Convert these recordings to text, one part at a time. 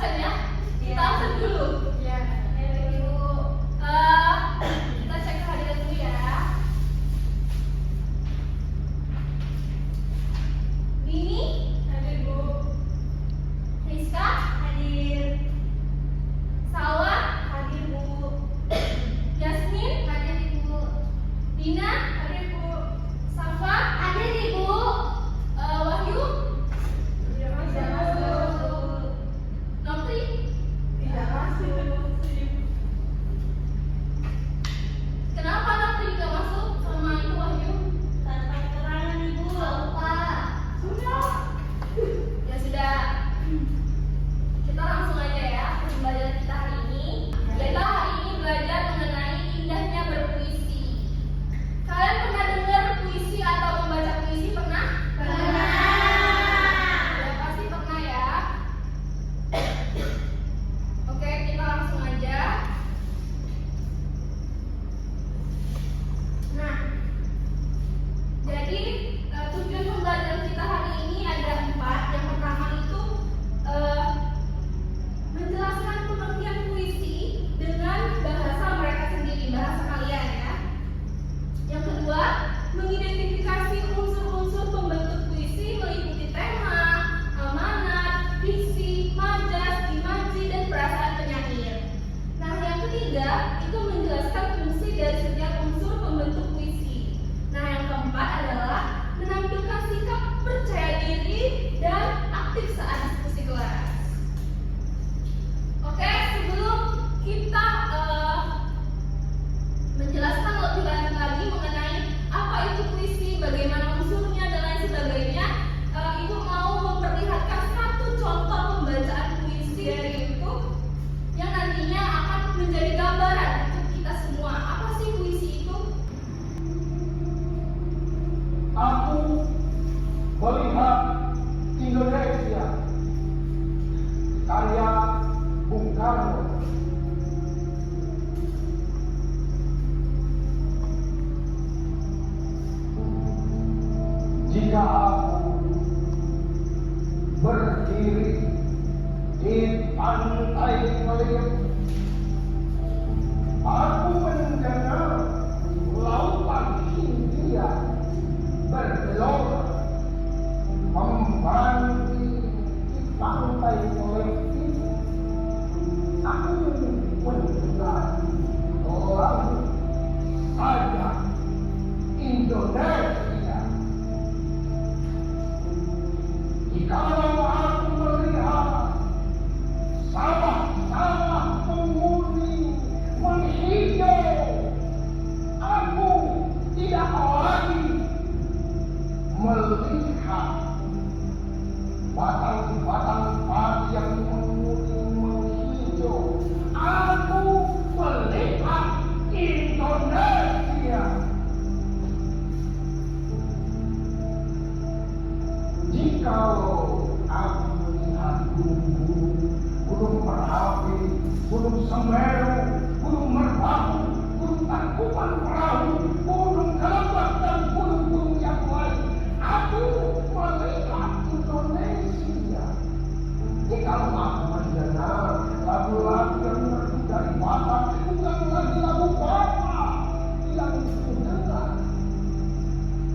absen ya? Kita absen dulu. Ya, Ibu. Kita cek kehadiran dulu ya. Dini, Hadir, Bu. Rizka, Hadir. Salwa, Hadir, Bu. Yasmin, Hadir, Ibu. Dina, Hadir, Bu. Safa, hadir Ibu. Wahyu, Tidak masuk. Nopri, Tidak masuk. kenapa Nopri nggak masuk sama itu Wahyu? Tanpa keterangan, Ibu. Lupa. Sudah. Ya sudah. Kita langsung aja ya ke pembelajaran kita hari ini. Kita hari ini belajar mengenai indahnya berpuisi. Kalian pernah dengar puisi atau membaca puisi pernah? Ya pasti pernah ya. Oke, kita langsung aja. Nah, jadi tujuan pembelajaran kita hari ini ada 4. Yang pertama itu menjelaskan pengertian puisi dengan bahasa mereka sendiri, bahasa kalian ya. Yang kedua, mengidentifikasi unsur-unsur pembentuk puisi meliputi tema, amanat, diksi, majas, imaji, dan perasaan penyair. Nah, yang ketiga itu menjelaskan fungsi dari setiap unsur pembentuk puisi. Nah, yang keempat adalah menampilkan sikap percaya diri dan aktif saat diskusi kelas. Oke, sebelum kita menjelaskan lebih lanjut lagi mengenai apa itu puisi, bagaimana unsurnya dan lain sebagainya, Ibu mau memperlihatkan satu contoh pembacaan puisi dari YouTube yang nantinya akan menjadi gambaran untuk kita semua. Apa sih puisi itu? Aku melihat Indonesia karya Bung Karno. Jika aku berdiri di pantai Meliut, aku mendengar lautan Hindia bergelora membanti di pantai Meliut ini. Aku mendengar lagu saja Indonesia. Jikalau aku melihat sawah-sawah menguning menghijau, aku tidak lagi melihat batang-batang padi yang menguning menghijau. Aku melihat Indonesia. Jikalau aku melihat gunung Merapi, gunung Semeru, gunung Merbabu, gunung Tangkuban Perahu, gunung Kelembak, dan gunung-gunung yang lain, aku melihat Indonesia. Jikalau aku mendengar lagu-lagu yang merdu dari Batak, bukan lagi lagu Batak yang mendengar,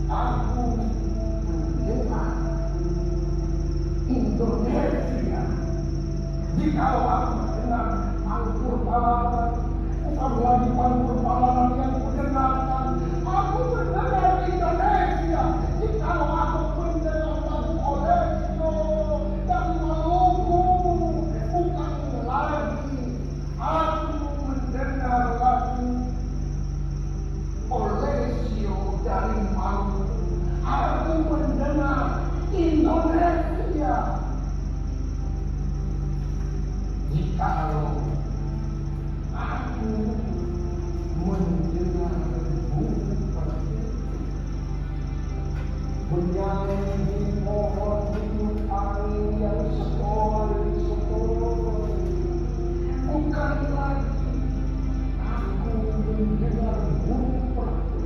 aku mendengar Indonesia. Jikalau aku mendengar pangkur pahlawan, bukan lagi pangkur pahlawan yang mendengarkan, aku mendengar Indonesia. Jikalau aku mendengar lagu Olesio dari Maluku, bukan lagi aku mendengar lagu Olesio dari Maluku, aku mendengar Indonesia. Jikalau aku mendengar burung menyanyi di pohon tiup angin yang sepoi-sepoi, bukan lagi aku mendengar burung merpati,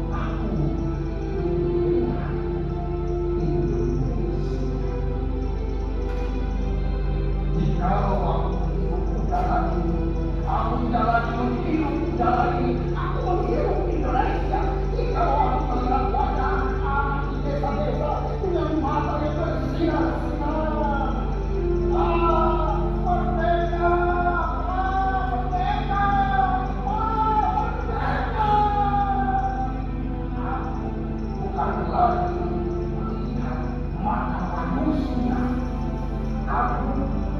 aku mendengar Indonesia. Jikalau aku menghirup udara ini, aku tidak lagi menghirup udara ini, aku menghirup Indonesia. Jikalau aku melihat wajah anak di desa-desa dengan mata yang bersinar-sinar. Merdeka! Merdeka! Merdeka! Aku bukan lagi melihat mata manusia. Aku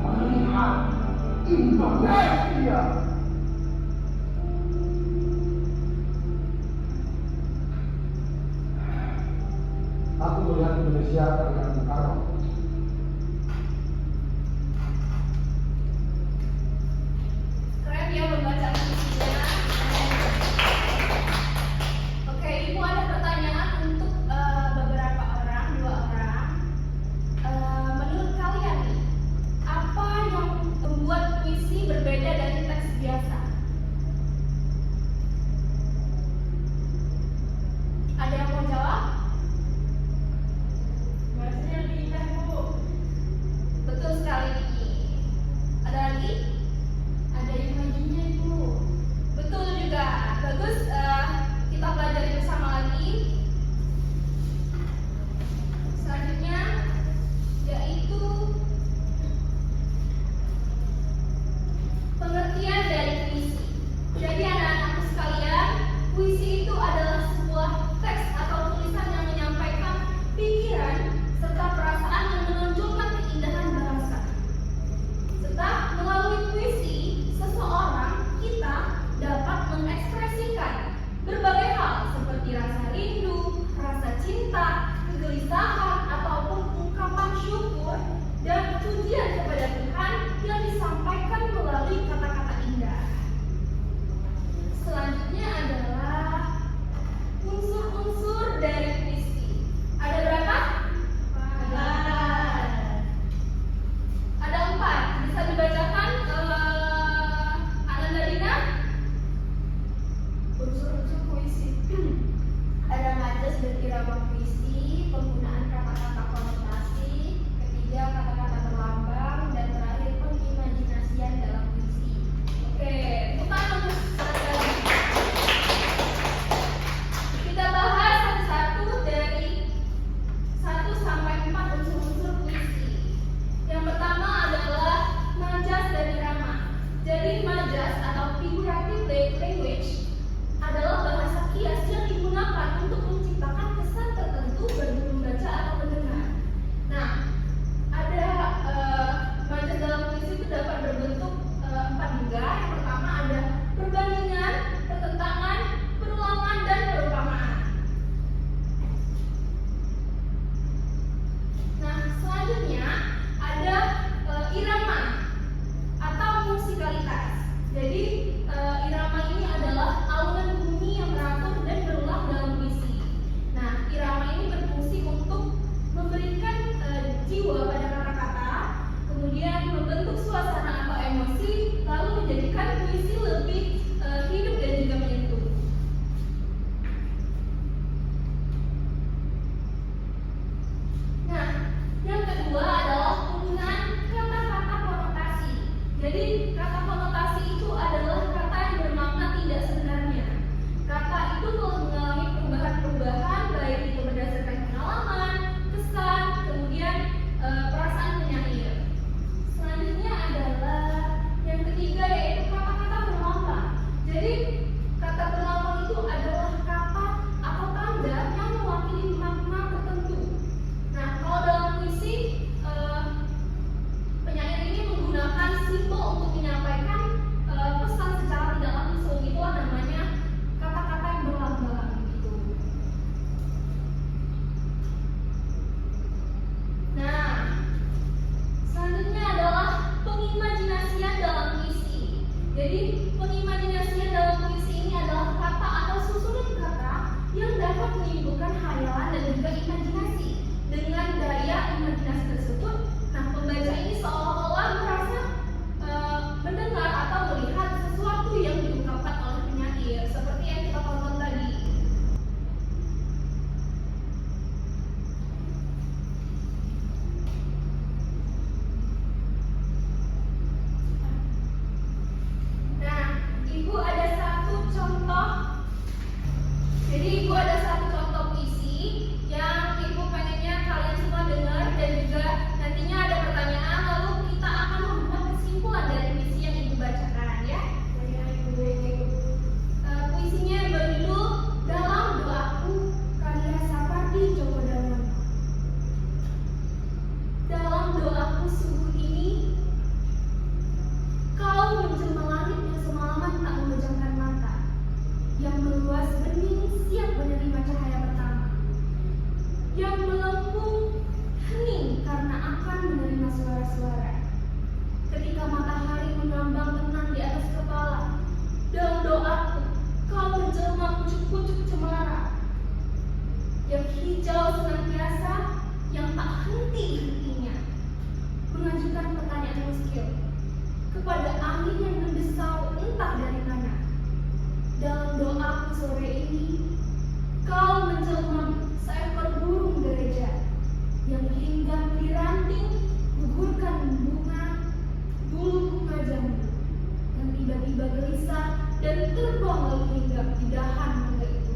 melihat Indonesia. Aku melihat Indonesia dengan Bung Karno. Keren ya membaca puisinya. Oke, Ibu ada pertanyaan untuk beberapa orang, 2 orang. Menurut kalian nih, apa yang membuat puisi berbeda dari teks biasa? Ada yang mau jawab? Bahasanya lebih indah, Bu. Betul sekali. Ada lagi? Ada imajinya, Bu. Betul juga. Bagus. Kita pelajari bersama lagi. Selanjutnya yaitu pengertian dari puisi. Jadi anak-anakku sekalian, puisi itu adalah sebuah teks atau tulisan yang menyampaikan pikiran serta perasaan yang menonjolkan keindahan bahasa. Serta melalui puisi, seseorang kita dapat mengekspresikan berbagai hal seperti rasa rindu, rasa cinta, kegelisahan, ataupun ungkapan syukur dan pujian kepada Tuhan yang disampaikan melalui kata-kata indah. Selanjutnya adalah unsur-unsur dari puisi. Ada berapa? Ada 4. Bisa dibacakan Ananda Dina? Unsur-unsur puisi. Ada majas dan irama puisi, penggunaan kata-kata konotasi, ketiga kata-kata berlambang, dan terakhir pengimajinasian dalam puisi. Oke, tepuk tangan untuk sekali. Kita bahas satu-satu dari 1 sampai 4 unsur-unsur puisi. Yang pertama adalah majas dan irama. Jadi majas atau figurative language adalah bahasa kias yang digunakan untuk menciptakan kesan tertentu bagi pembaca atau pendengar. Nah, ada majas dalam puisi itu dapat berbentuk 4 juga. Yang pertama ada perbandingan, pertentangan, perulangan, dan perumpamaan. Nah, selanjutnya ada irama atau musikalitas. Jadi irama ini adalah alunan bunyi yang teratur dan berulang dalam puisi. Nah, irama ini berfungsi untuk memberikan jiwa pada kata-kata, kemudian membentuk suasana atau emosi, lalu menjadikan puisi lebih hidup dan juga menyentuh. Nah, yang kedua adalah penggunaan kata-kata konotasi. Jadi kata konotasi itu adalah kata yang bermakna tidak sebenarnya. Kata itu telah mengalami perubahan-perubahan baik itu berdasarkan pengalaman, kesan, kemudian perasaan penyair. Selanjutnya adalah yang ketiga yaitu kata-kata berlambang. Jadi kata berlambang itu adalah kata atau tanda yang mewakili makna tertentu. Nah, kalau dalam puisi penyair ini menggunakan simbol untuk menyampaikan pesan secara tidak langsung. Itulah namanya kata-kata yang berlambang gitu. Nah, selanjutnya adalah pengimajinasian dalam puisi. Jadi pengimajinasian dalam puisi ini adalah kata atau susunan kata yang dapat menimbulkan hayalan dan juga imajinasi. Dengan daya imajinasi tersebut, nah pembaca ini seolah-olah merasa mendengar atau melihat sesuatu yang diungkapkan oleh penyair, seperti yang kita tonton tadi. henti-hentinya mengajukan pertanyaan muskil kepada angin yang mendesau entah dari mana. Dalam doaku sore ini, kau menjelma seekor burung gereja yang hinggap di ranting gugurkan bulu bunga jambu yang tiba-tiba gelisah dan terbang lalu hinggap di dahan mangga itu.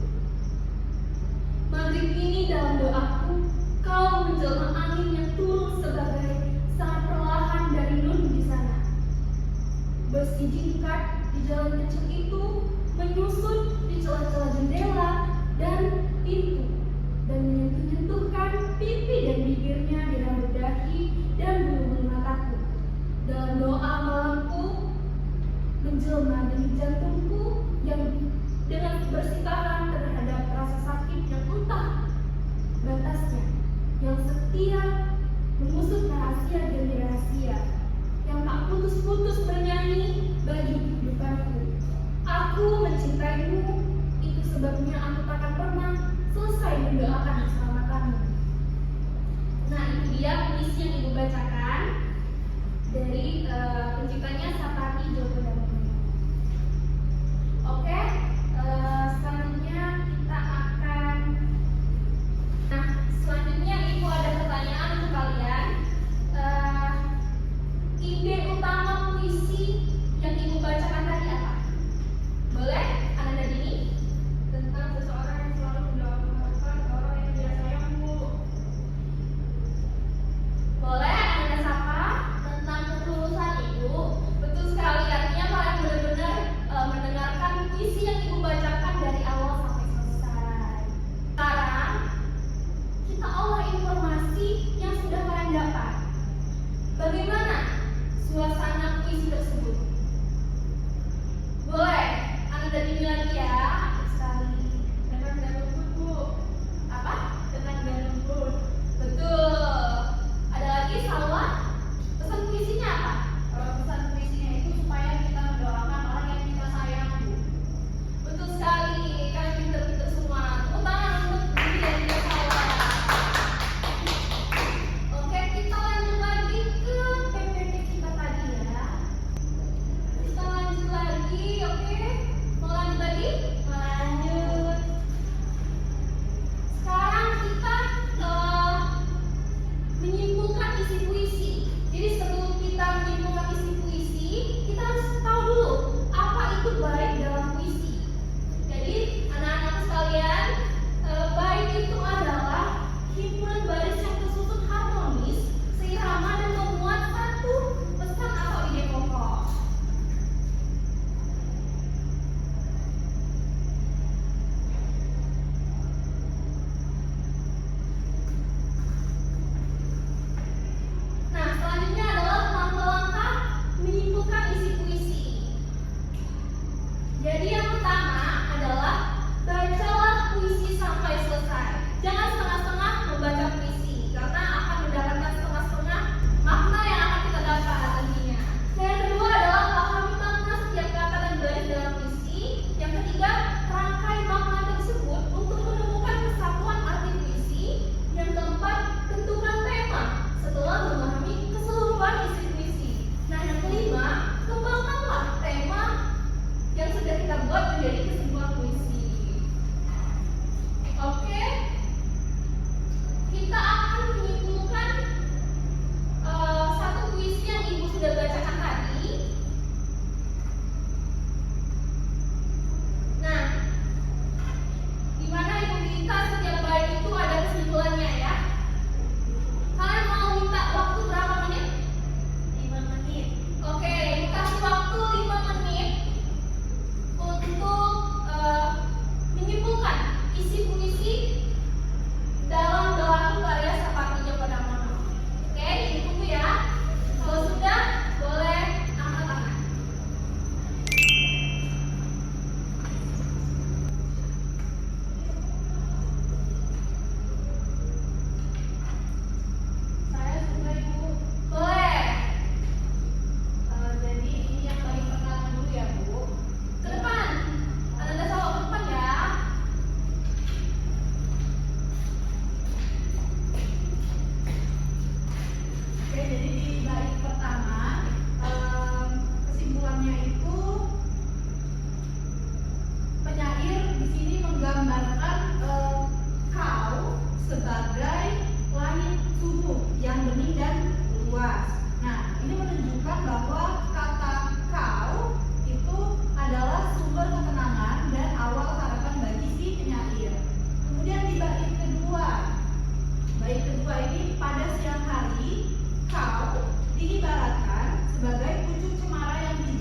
Maghrib ini dalam doaku, kau menjelma angin yang turun sebagai sangat perlahan dari nun di sana. Bersijingkat di jalan kecil itu, menyusut di celah-celah jendela dan pintu, dan menyentuh-nyentuhkan pipi dan bibirnya di rambut dahi dan bulu-bulu mataku. Dalam doa malamku, menjelma denyut jantungku yang dengan bersitaran terhadap rasa sakit yang entah batasnya, yang setia mengusut rahasia demi rahasia, yang tak putus-putus bernyanyi bagi kehidupanku. Aku mencintaimu, itu sebabnya aku takkan pernah selesai mendoakan keselamatanmu. Nah, itu dia puisi yang Ibu bacakan dari penciptanya Sapati Djoko Damono. Oke, selanjutnya kita akan. Nah, selanjutnya Ibu ada pertanyaan untuk kalian. Ide utama puisi yang Ibu bacakan tadi apa? Boleh? Ananda Dini? Tentang seseorang yang selalu mendoakan orang yang dia sayang, Bu. Boleh? Ananda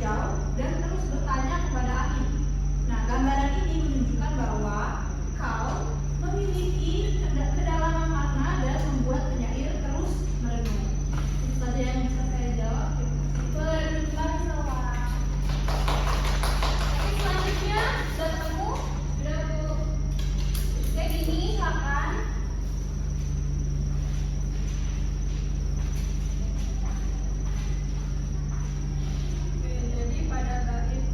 hijau dan terus bertanya kepada angin. Nah, gambaran ini menunjukkan bahwa kau memiliki kedalaman makna dan membuat penyair terus merenung. Itu saja yang bisa saya jawab. Boleh duduk lagi, Salwa. Oke, selanjutnya sudah ketemu? Sudah, Bu? Kayak gini, silakan. Oke, jadi pada bait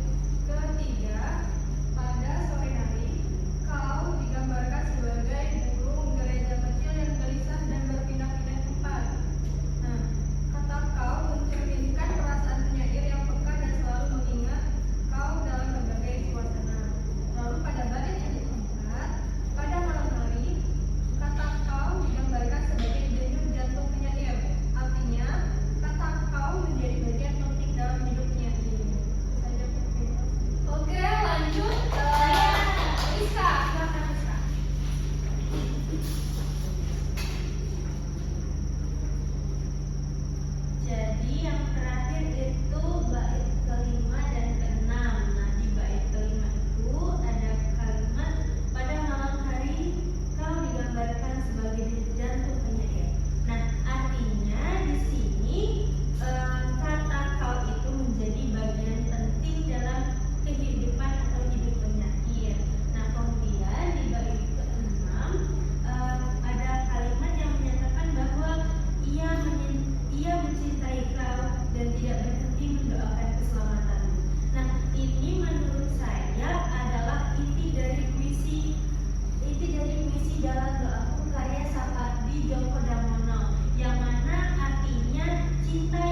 ketiga, pada sore hari, kau digambarkan sebagai burung gereja kecil yang gelisah dan berpindah-pindah tempat. Nah, kata kau mencerminkan perasaan penyair yang peka dan selalu mengingat kau dalam berbagai suasana. Lalu pada bait yang keempat, pada malam hari, kata kau digambarkan sebagai denyut jantung penyair. Artinya, kata kau menjadi bagian penting dalam hidup penyair. Itu saja, Bu. Oke, lanjut. Rizka, silakan Rizka. Jadi yang terakhir itu bait kelima dan keenam. Nah, di bait kelima itu ada kalimat pada malam hari kau digambarkan sebagai jantung penyair. Nah, artinya di sini kata kau itu menjadi bagian penting dalam kehidupan atau hidup penyair. Nah, kemudian di bait keenam ada kalimat yang menyatakan bahwa ia mencintai kau dan tidak berhenti mendoakan keselamatanmu. Nah, ini menurut saya adalah inti dari puisi dalam doaku karya Sapardi Djoko Damono, yang mana artinya cinta